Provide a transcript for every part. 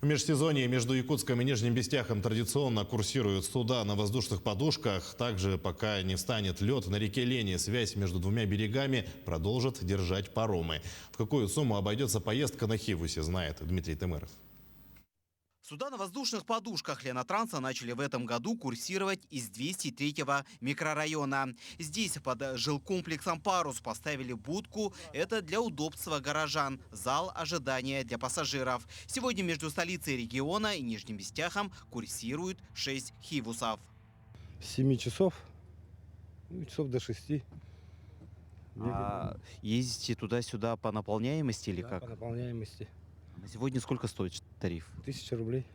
В межсезонье между Якутском и Нижним Бестяхом традиционно курсируют суда на воздушных подушках. Также, пока не встанет лед, на реке Лени связь между двумя берегами продолжат держать паромы. В какую сумму обойдется поездка на Хивусе, знает Дмитрий Тымыров. Суда на воздушных подушках Ленотранса начали в этом году курсировать из 203-го микрорайона. Здесь под жилкомплексом «Парус» поставили будку. Это для удобства горожан. Зал ожидания для пассажиров. Сегодня между столицей региона и Нижним Бестяхом курсируют 6 хивусов. С 7 часов, часов до 6. Ездите туда-сюда по наполняемости или Да, как? по наполняемости. На сегодня сколько стоит тариф? 1000 рублей.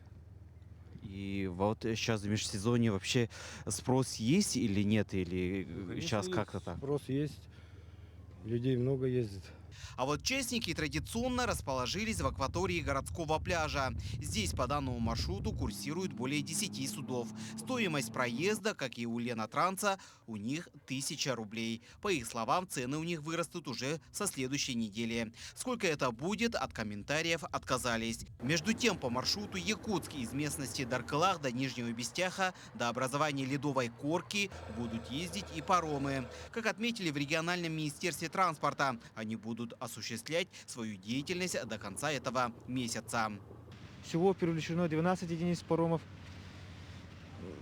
И вот сейчас в межсезонье вообще спрос есть или нет? Или сейчас Конечно, как-то есть, так? спрос есть. Людей много ездит. А вот частники традиционно расположились в акватории городского пляжа. Здесь по данному маршруту курсирует более 10 судов. Стоимость проезда, как и у Ленотранса, у них 1000 рублей. По их словам, цены у них вырастут уже со следующей недели. Сколько это будет, от комментариев отказались. Между тем, по маршруту Якутск из местности Даркалах до Нижнего Бестяха до образования ледовой корки будут ездить и паромы. Как отметили в региональном министерстве транспорта, они будут осуществлять свою деятельность до конца этого месяца. Всего привлечено 12 единиц паромов.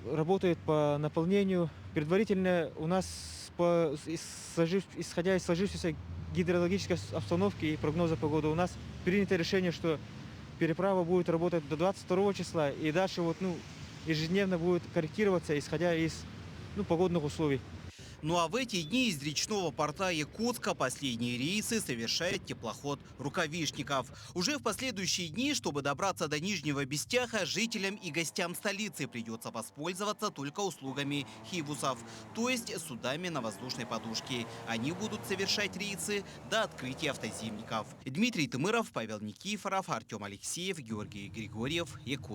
Работает по наполнению. Предварительно у нас, исходя из сложившейся гидрологической обстановки и прогноза погоды, у нас принято решение, что переправа будет работать до 22 числа. И дальше ежедневно будет корректироваться, исходя из погодных условий. Ну а в эти дни из речного порта Якутска последние рейсы совершает теплоход «Рукавишников». Уже в последующие дни, чтобы добраться до Нижнего Бестяха, жителям и гостям столицы придется воспользоваться только услугами хивусов, то есть судами на воздушной подушке. Они будут совершать рейсы до открытия автозимников. Дмитрий Тымыров, Павел Никифоров, Артем Алексеев, Георгий Григорьев, Якутск.